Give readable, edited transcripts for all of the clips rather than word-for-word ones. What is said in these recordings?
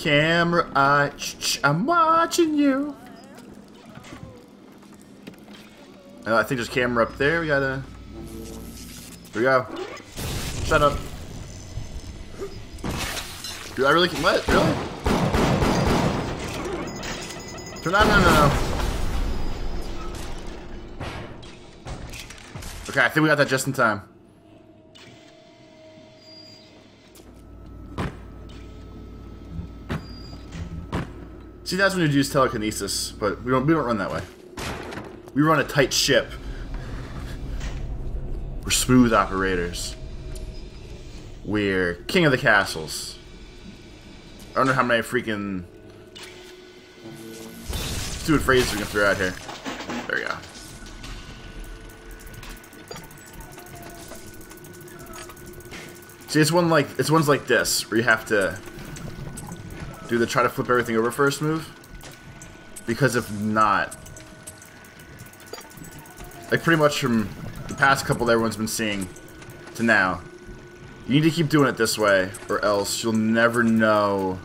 camera eye. I'm watching you. I think there's a camera up there. We gotta. Here we go. Shut up. Dude, I really can. What? Really? No. Okay, I think we got that just in time. See, that's when you use telekinesis, but we don't run that way. We run a tight ship. We're smooth operators. We're king of the castles. I don't know how many freaking stupid phrases we can throw out here. There we go. See, it's ones like this where you have to do the try to flip everything over first move, because if not, like pretty much from the past couple that everyone's been seeing to now, you need to keep doing it this way, or else you'll never know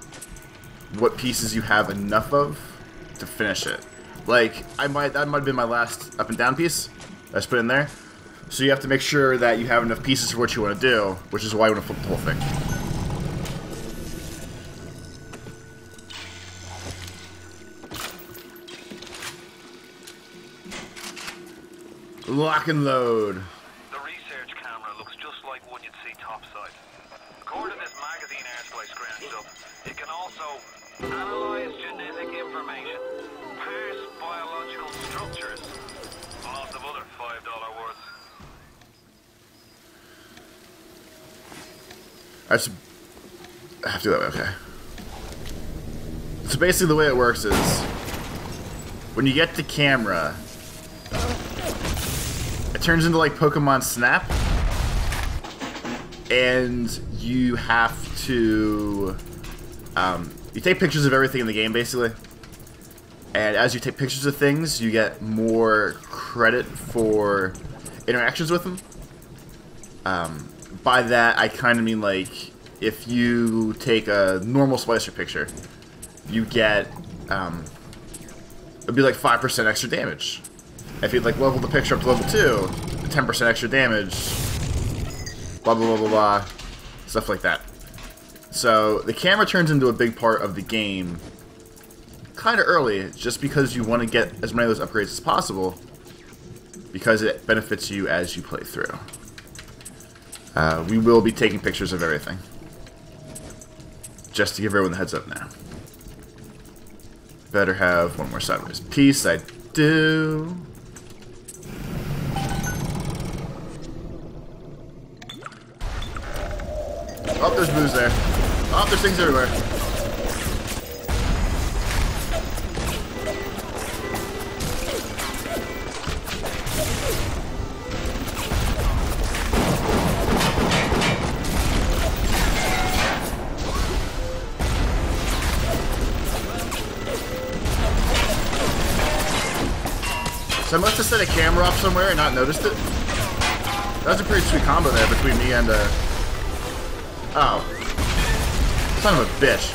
what pieces you have enough of to finish it. Like, that might have been my last up and down piece I just put in there. So you have to make sure that you have enough pieces for what you want to do, which is why you want to flip the whole thing. Lock and load. The research camera looks just like one you'd see topside. According to this magazine article I scrounged up, it can also analyze genetic information, parse biological structures, lots of other $5 words. I have to do that way, okay. So basically the way it works is, when you get the camera, it turns into like Pokemon Snap, and you have to, you take pictures of everything in the game basically, and as you take pictures of things, you get more credit for interactions with them. By that, I kind of mean like, if you take a normal splicer picture, you get, it'd be like 5% extra damage. If you'd like level the picture up to level 2, 10% extra damage, blah blah blah blah blah, stuff like that. So the camera turns into a big part of the game kind of early, just because you want to get as many of those upgrades as possible, because it benefits you as you play through. We will be taking pictures of everything, just to give everyone the heads up now. Better have one more sideways piece. I do. Oh, there's booze there. Oh, there's things everywhere. So I must have set a camera off somewhere and not noticed it. That was a pretty sweet combo there between me and, oh. Son of a bitch.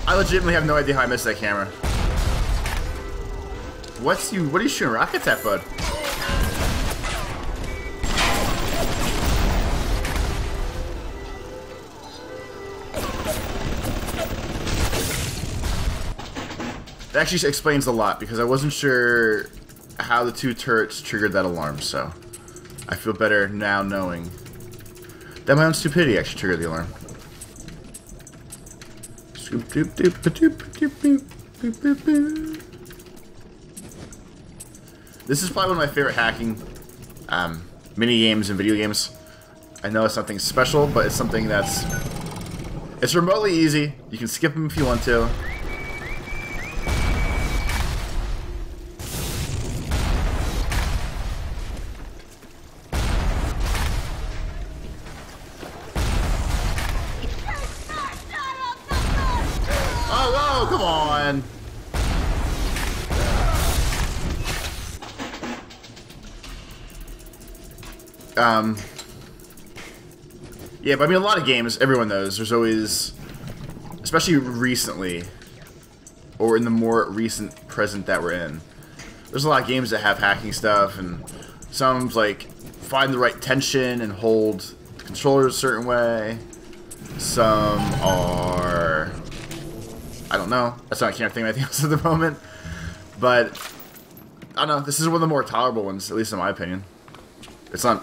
I legitimately have no idea how I missed that camera. What are you shooting rockets at, bud? That actually explains a lot, because I wasn't sure how the two turrets triggered that alarm, so I feel better now knowing that my own stupidity actually triggered the alarm. This is probably one of my favorite hacking mini games and video games. I know it's nothing special, but it's something it's remotely easy. You can skip them if you want to. Yeah, but I mean, a lot of games, everyone knows, there's always, especially recently, or in the more recent present that we're in, there's a lot of games that have hacking stuff, and some, like, find the right tension and hold the controllers a certain way. Some are, I don't know, I can't think of anything else at the moment, but, I don't know, this is one of the more tolerable ones, at least in my opinion. It's not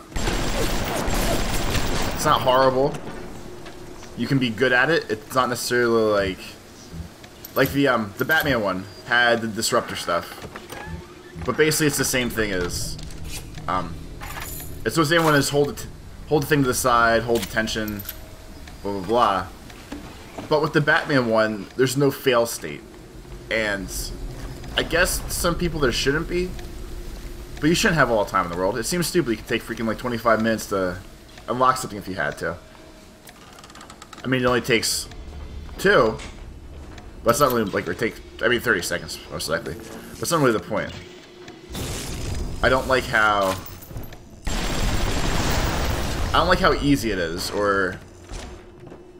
horrible. You can be good at it. It's not necessarily like the Batman one had the disruptor stuff, but basically it's the same thing as it's the same one as hold the thing to the side, hold the tension, blah blah blah. But with the Batman one, there's no fail state, and I guess some people there shouldn't be, but you shouldn't have all the time in the world. It seems stupid. You could take freaking like 25 minutes to unlock something if you had to. I mean, it only takes 2, but it's not really like, or take, I mean, 30 seconds most likely. But it's not really the point. I don't like how easy it is, or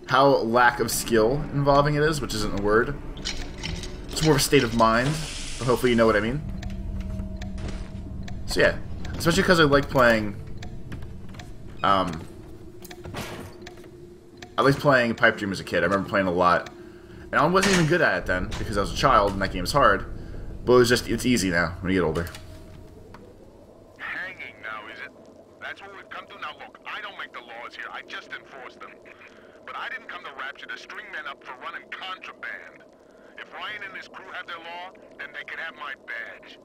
how lack of skill involving it is, which isn't a word. It's more of a state of mind, but hopefully you know what I mean. So yeah, especially because I like playing I liked playing Pipe Dream as a kid. I remember playing a lot. And I wasn't even good at it then, because I was a child and that game is hard. But it's easy now, when you get older. Hanging now, is it? That's what we've come to? Now look, I don't make the laws here, I just enforce them. But I didn't come to Rapture to string men up for running contraband. If Ryan and his crew have their law, then they can have my badge.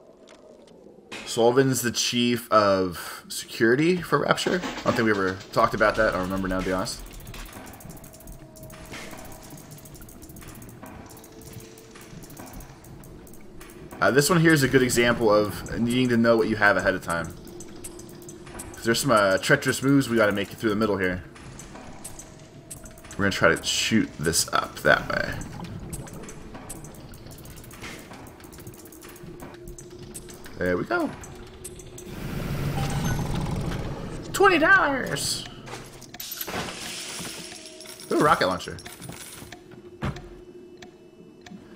Sullivan's the chief of security for Rapture? I don't think we ever talked about that. I don't remember now, to be honest. This one here is a good example of needing to know what you have ahead of time. There's some treacherous moves we got to make it through the middle here. We're going to try to shoot this up that way. There we go. $20! Ooh, rocket launcher.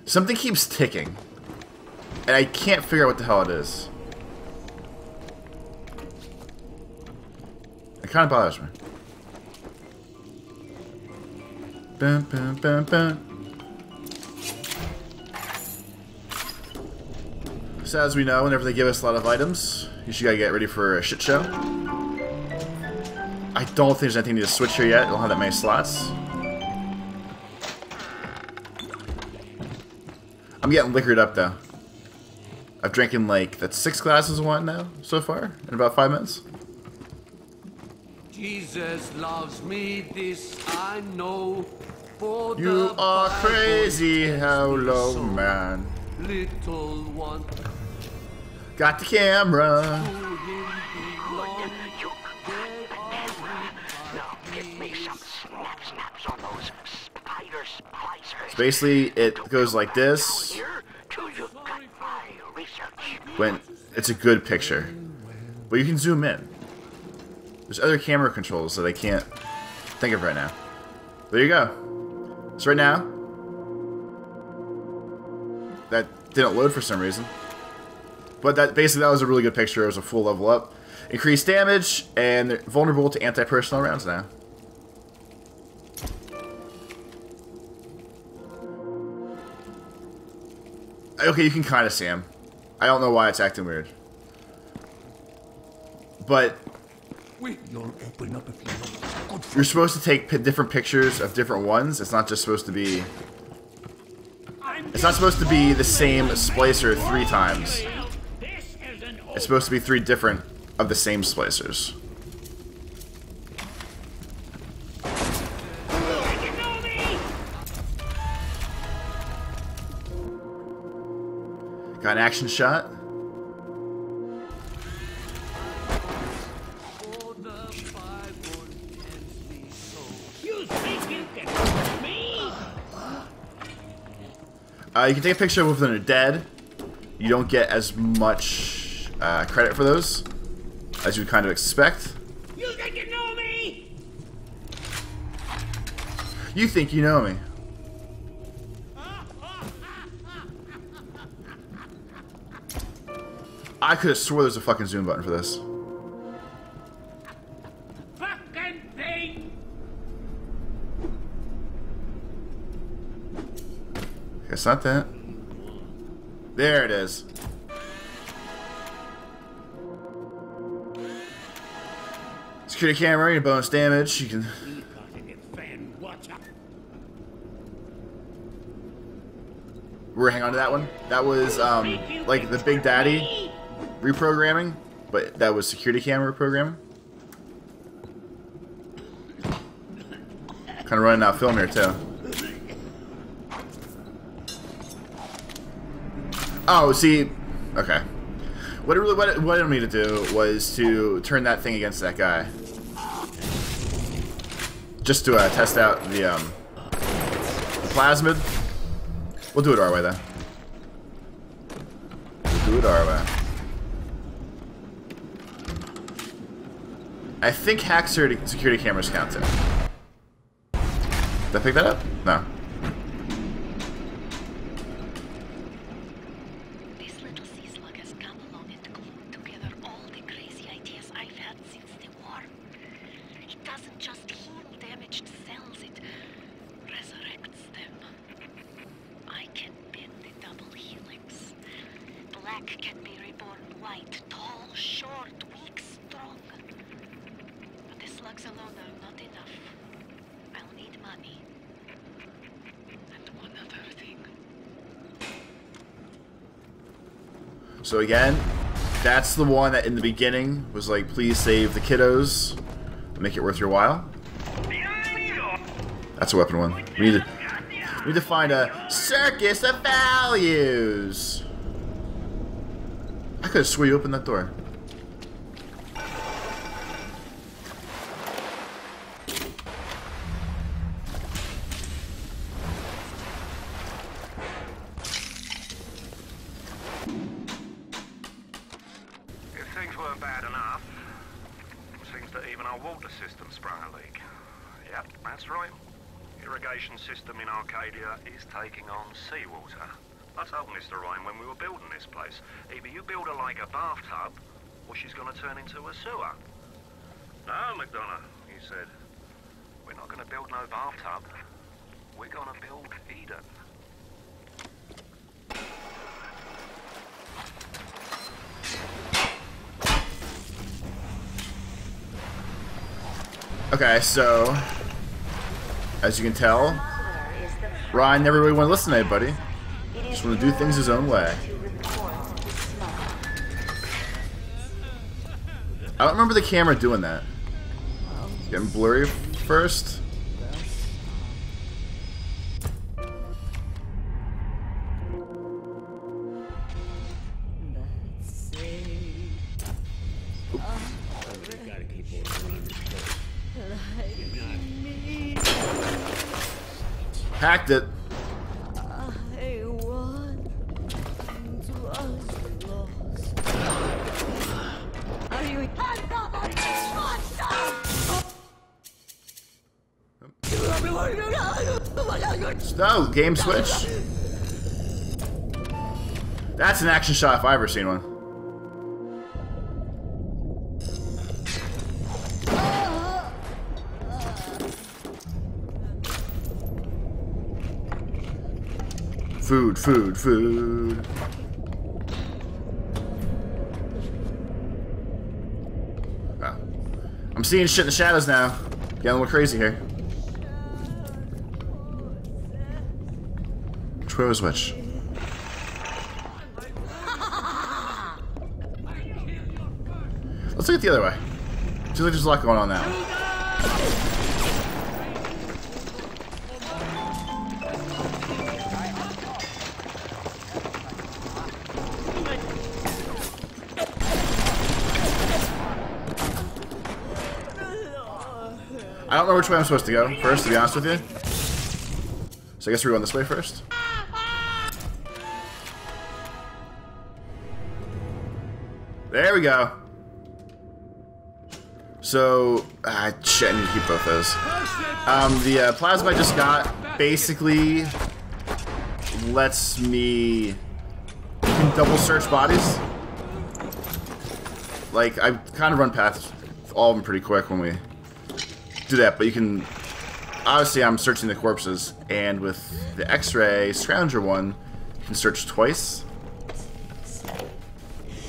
Something keeps ticking. And I can't figure out what the hell it is. It kind of bothers me. Bum, bum, bum, bum. So as we know, whenever they give us a lot of items, you should gotta get ready for a shit show. I don't think there's anything to switch here yet. I don't have that many slots. I'm getting liquored up though. I've drinking like, that's 6 glasses of wine now, so far, in about 5 minutes. Jesus loves me, this I know. For You are crazy, hello man. Little one. Got the camera. So basically, it goes like this. When it's a good picture, but you can zoom in. There's other camera controls that I can't think of right now. There you go. So right now, that didn't load for some reason, but that was a really good picture. It was a full level up, increased damage, and they're vulnerable to anti-personnel rounds now. Okay, you can kind of see him. I don't know why it's acting weird. But you're supposed to take supposed to pictures of different ones. It's not just supposed to be... It's not supposed to be the same splicer 3 times. It's supposed to be 3 different of the same splicers. Got an action shot. You can take a picture of when they're dead. You don't get as much credit for those as you would kind of expect. You You think you know me. I could have swore there's a fucking zoom button for this. Fucking thing! Guess not that. There it is. Security camera, your bonus damage. You can. We're hang on to that one. That was like the Big Daddy reprogramming, but that was security camera reprogramming. Kind of running out of film here too. Oh, see, okay. What it wanted me to do was to turn that thing against that guy, just to test out the plasmid. We'll do it our way then. We'll do it our way. I think hack security cameras count too. Did I pick that up? No. Can be reborn white, tall, short, weak, strong. But the slugs alone are not enough. I'll need money. And one other thing. So again, that's the one that in the beginning was like, please save the kiddos. Make it worth your while. That's a weapon one. We need to find a circus of values. I could have swore you opened that door. If things weren't bad enough, it seems that even our water system sprung a leak. Yep, that's right. Irrigation system in Arcadia is taking on seawater. I told Mr. Ryan when we were building this place, either you build her like a bathtub, or she's going to turn into a sewer. No, McDonough, he said. We're not going to build no bathtub. We're going to build Eden. Okay, so as you can tell, Ryan never really want to listen to anybody. Just want to do things his own way. I don't remember the camera doing that. Getting blurry first. Hacked it. No, game switch. That's an action shot if I've ever seen one. Food, food, food. Oh. I'm seeing shit in the shadows now. Getting a little crazy here. Which way was which? Let's look at the other way. Seems like there's a lot going on now. I don't know which way I'm supposed to go first, to be honest with you. So I guess we're going this way first. There we go. So, shit, I need to keep both those. The plasma I just got basically lets me... You can double search bodies. Like, I kind of run past all of them pretty quick when we do that, but you can... Obviously, I'm searching the corpses, and with the X-ray Scrounger one, you can search twice.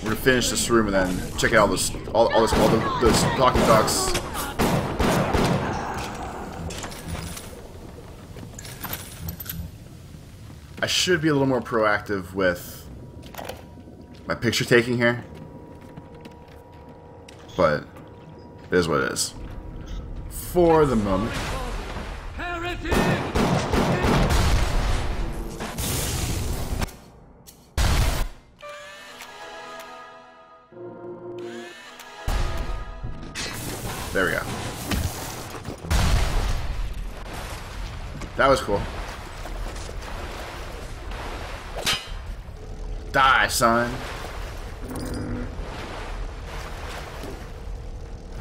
We're gonna finish this room and then check out all those talking ducks. I should be a little more proactive with my picture taking here, but it is what it is for the moment. There we go. That was cool. Die, son.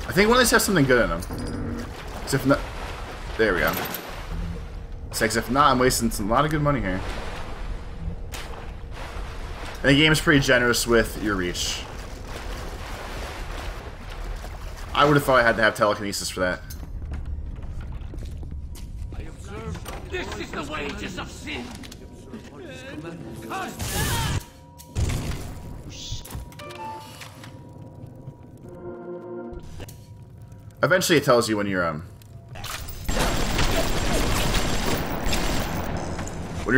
I think one of these has something good in them. If not, there we go. If not, I'm wasting a lot of good money here. And the game is pretty generous with your reach. I would have thought I had to have telekinesis for that. This is the wages of sin. Eventually it tells you when you're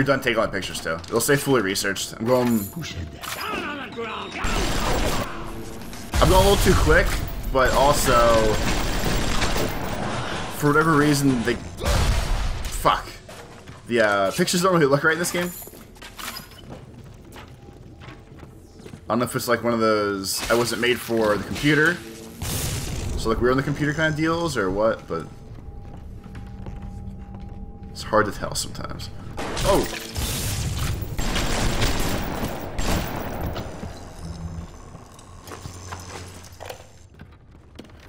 done taking all the pictures too. It'll say fully researched. I'm going a little too quick, but also for whatever reason the pictures don't really look right in this game. I don't know if it's like one of those I wasn't made for the computer. So like we're on the computer kind of deals or what, but it's hard to tell sometimes. Oh!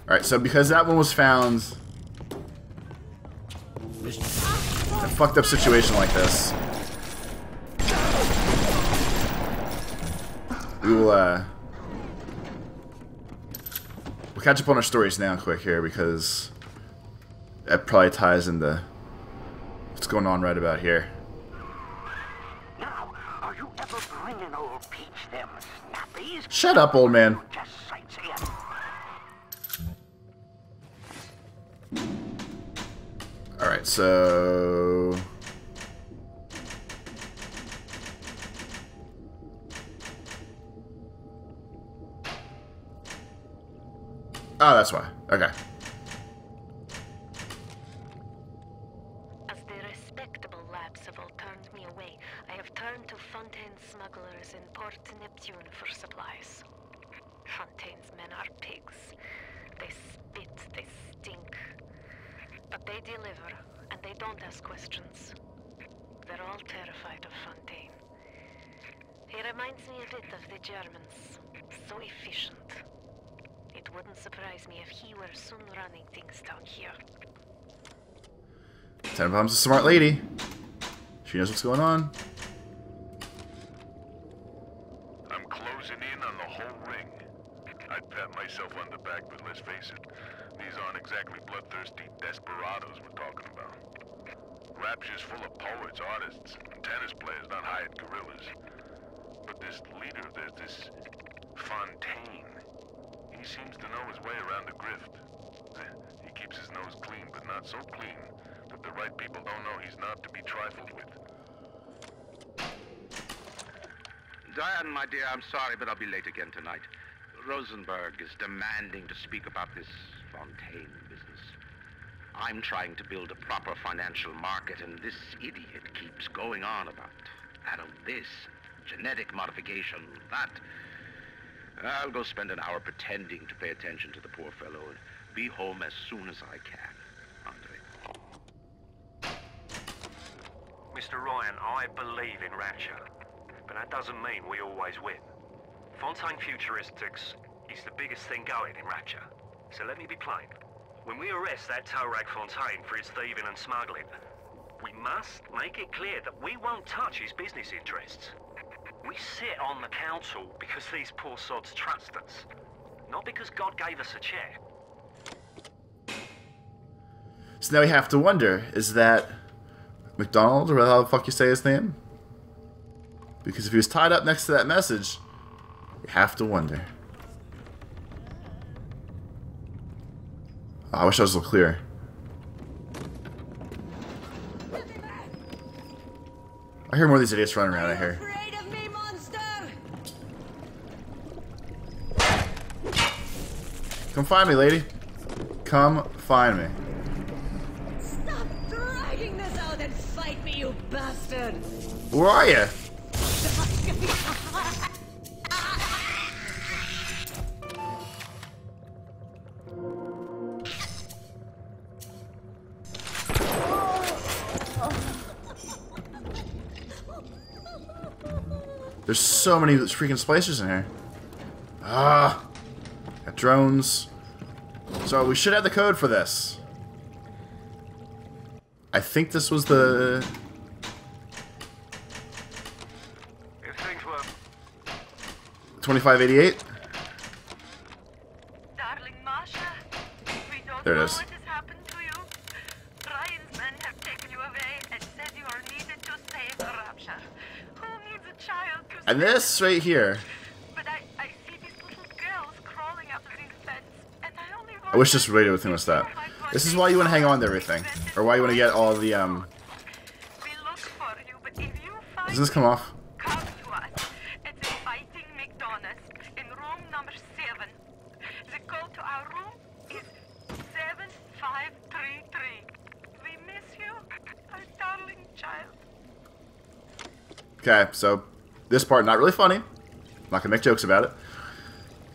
Alright, so because that one was found in a fucked up situation like this, we will, we'll catch up on our stories now quick here because that probably ties into what's going on right about here. Now, are you ever bringing old Peach them snappies? Shut up, old man. Just sightseeing. Alright, so... Oh, that's why. Okay. As the respectable labs have all turned me away, I have turned to Fontaine's smugglers in Port Neptune for supplies. Fontaine's men are pigs. They spit, they stink. But they deliver, and they don't ask questions. They're all terrified of Fontaine. He reminds me a bit of the Germans. So efficient. It wouldn't surprise me if he were soon running things down here. Tenenbaum's a smart lady. She knows what's going on. I'm closing in on the whole ring. I'd pat myself on the back, but let's face it, these aren't exactly bloodthirsty desperados we're talking about. Rapture's full of poets, artists, and tennis players, not hired guerrillas. But this leader of theirs, this Fontaine, he seems to know his way around the grift. He keeps his nose clean, but not so clean that the right people don't know he's not to be trifled with. Diane, my dear, I'm sorry, but I'll be late again tonight. Rosenberg is demanding to speak about this Fontaine business. I'm trying to build a proper financial market, and this idiot keeps going on about this, genetic modification, that. I'll go spend an hour pretending to pay attention to the poor fellow and be home as soon as I can. Andre. Mr. Ryan, I believe in Rapture, but that doesn't mean we always win. Fontaine Futuristics is the biggest thing going in Rapture. So let me be plain. When we arrest that Torag Fontaine for his thieving and smuggling, we must make it clear that we won't touch his business interests. We sit on the council because these poor sods trust us, not because God gave us a chair. So now we have to wonder, is that McDonald, or how the fuck you say his name? Because if he was tied up next to that message, you have to wonder. Oh, I wish I was a little clearer. I hear more of these idiots running around out here. Come find me, lady. Come find me. Stop dragging this out and fight me, you bastard! Where are you? There's so many freaking splicers in here. Ah, got drones. So we should have the code for this. I think this was the. If things were 2588. Darling Masha, we don't There it know is. what has happened to you. Ryan's men have taken you away and said you are needed to save the rapture. Who needs a child to And this right here. But I see these little girls crawling out of these fence, and I only want I wish this radio thing was that. This is why you want to hang on to everything, or why you want to get all the We look for you, but if you find Does this come off? come to us. It's a fighting McDonald's in room number 7. The code to our room is 7533. We miss you, our darling child. Okay, so this part not really funny. Not gonna make jokes about it.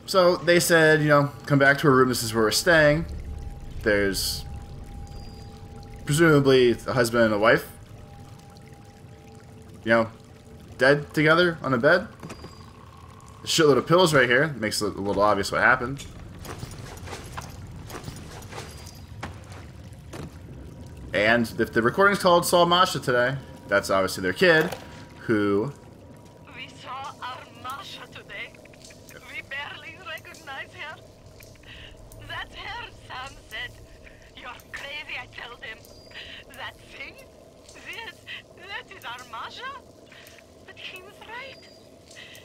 So they said, you know, come back to our room. This is where we're staying. There's presumably a husband and a wife. You know, dead together on a bed. A shitload of pills right here. Makes it a little obvious what happened. And if the recording's called Saw Masha today, that's obviously their kid, who We saw our Masha today. We barely recognize her. That's her, Sam said. You're crazy, I told him. That thing? That is our Masha? But he was right.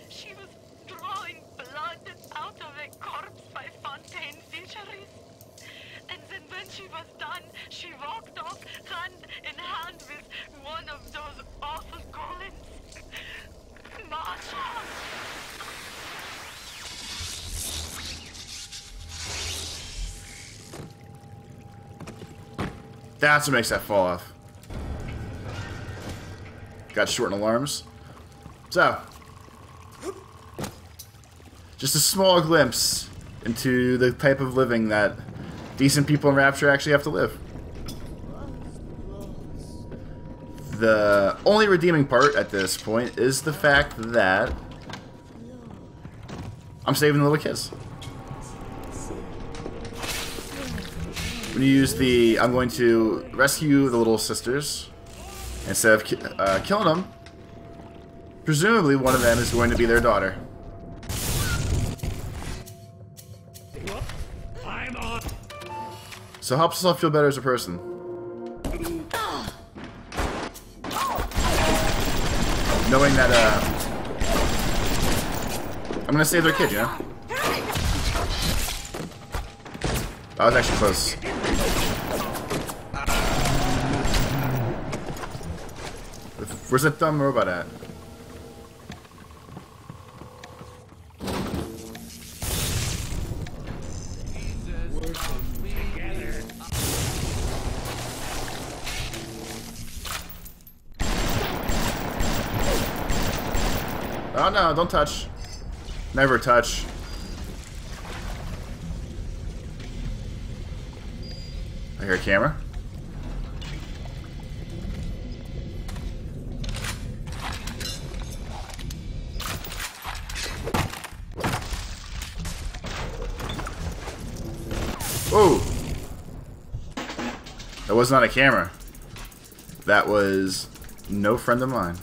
She was drawing blood out of a corpse by Fontaine Fisheries. And then when she was done, she walked off hand in hand with one of those awful golems. Masha! that's what makes that fall off. Got shortened alarms. So, just a small glimpse into the type of living that decent people in Rapture actually have to live. The only redeeming part at this point is the fact that I'm saving the little kids. When you use the, I'm going to rescue the little sisters instead of killing them. Presumably one of them is going to be their daughter. I'm on. So helps yourself feel better as a person. Knowing that, I'm gonna save their kid, you know? That was actually close. Where's that dumb robot at? Oh no, don't touch. Never touch. I hear a camera. Whoa! That was not a camera. That was no friend of mine.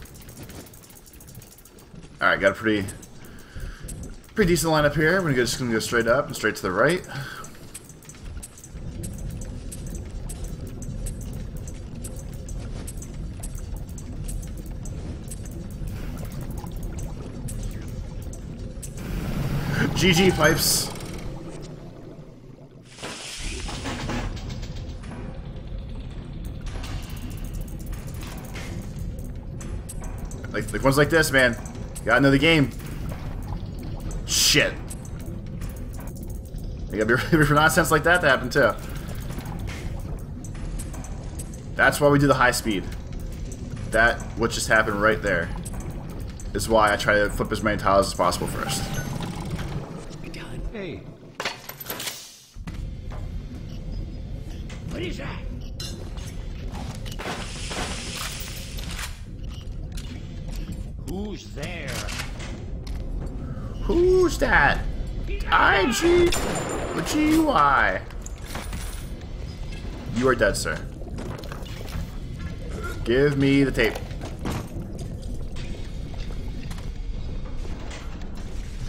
Alright, got a pretty decent lineup here. We're just gonna go straight up and straight to the right. GG pipes. Like ones like this, man. You gotta know the game. Shit. You gotta be ready for nonsense like that to happen too. That's why we do the high speed. That, what just happened right there, is why I try to flip as many tiles as possible first. Hey. What is that? Who's there? Who's that? I-G-Y. You are dead, sir. Give me the tape.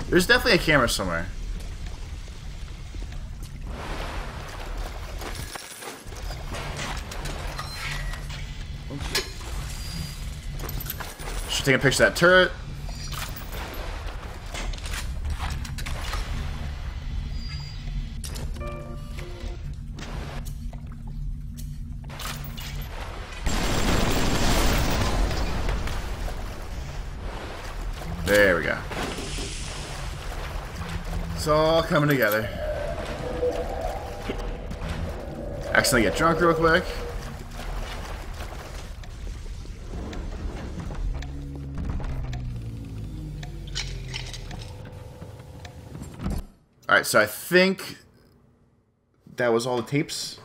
There's definitely a camera somewhere. Should take a picture of that turret. There we go. It's all coming together. Accidentally get drunk real quick. Alright, so I think that was all the tapes.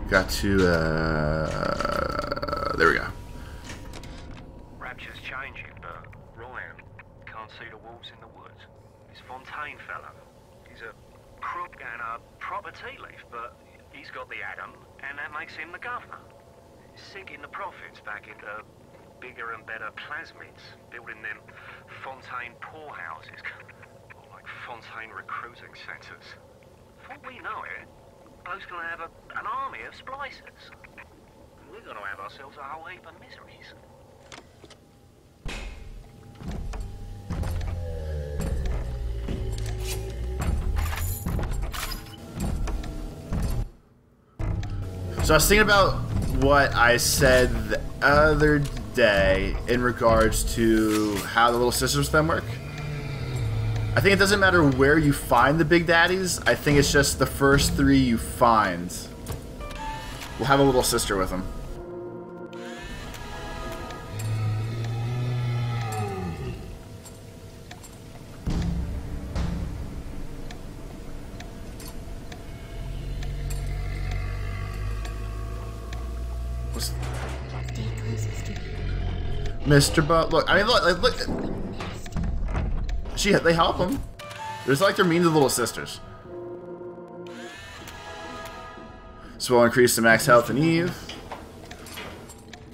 Got to, there we go. Rapture's changing, but Ryan can't see the wolves in the woods. This Fontaine fellow, he's a crook and a proper tea leaf, but he's got the atom, and that makes him the governor. He's sinking the profits back into bigger and better plasmids, building them Fontaine poorhouses, or like Fontaine recruiting centres. Before we know it, bloke's gonna have an army of splicers. We're gonna have ourselves a whole heap of miseries. So I was thinking about what I said the other day in regards to how the little sisters then work. I think it doesn't matter where you find the big daddies. I think it's just the first three you find will have a little sister with them. Mr. Butt, look. I mean, look. They help him. There's like they're mean to the little sisters. So we'll increase the max health and Eve.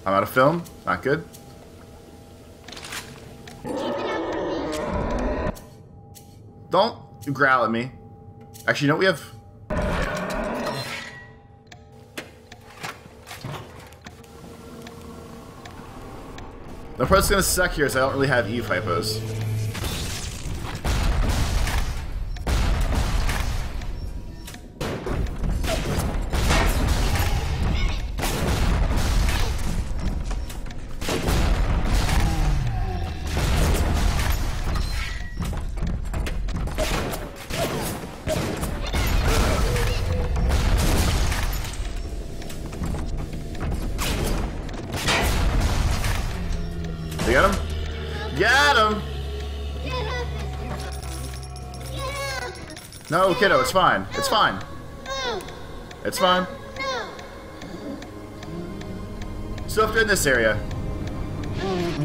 I'm out of film. Not good. Don't growl at me. Actually, you know what we have? The part's gonna suck here is I don't really have Eve hypos. You got him? Got him! No, kiddo, it's fine. It's fine. It's fine. So if they're in this area,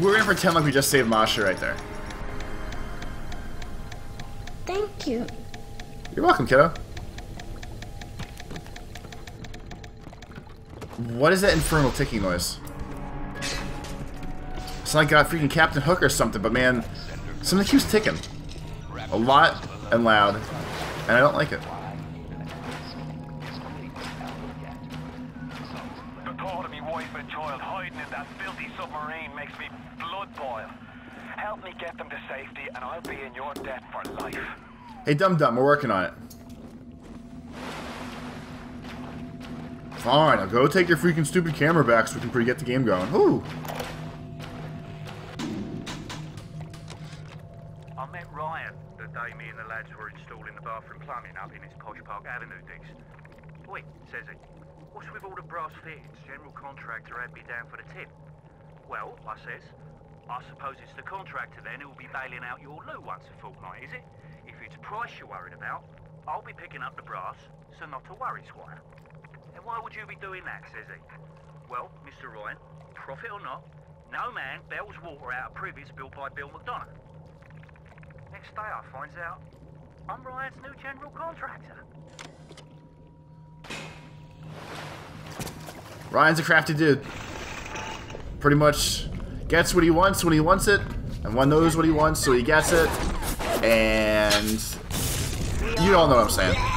we're gonna pretend like we just saved Masha right there. Thank Thank you. You're welcome, kiddo. What is that infernal ticking noise? It's like got freaking Captain Hook or something, but man, something keeps ticking. A lot and loud, and I don't like it. The thought of me wife and child hiding in that filthy submarine makes me blood boil. Help me get them to safety, and I'll be in your debt for life. Hey, Dum Dum, we're working on it. Fine, I'll go take your freaking stupid camera back so we can get the game going. Woo! I met Ryan the day me and the lads were installing the bathroom plumbing up in his Posh Park Avenue digs. Oi, says he, what's with all the brass fittings? General contractor had me down for the tip. Well, I says, I suppose it's the contractor then who'll be bailing out your loo once a fortnight, is it? If it's price you're worried about, I'll be picking up the brass, so not to worry, Squire. And why would you be doing that, says he? Well, Mr. Ryan, profit or not, no man bails water out of privies built by Bill McDonough. Next day I finds out I'm Ryan's new general contractor. Ryan's a crafty dude. Pretty much gets what he wants when he wants it, and one knows what he wants, so he gets it. And you all know what I'm saying.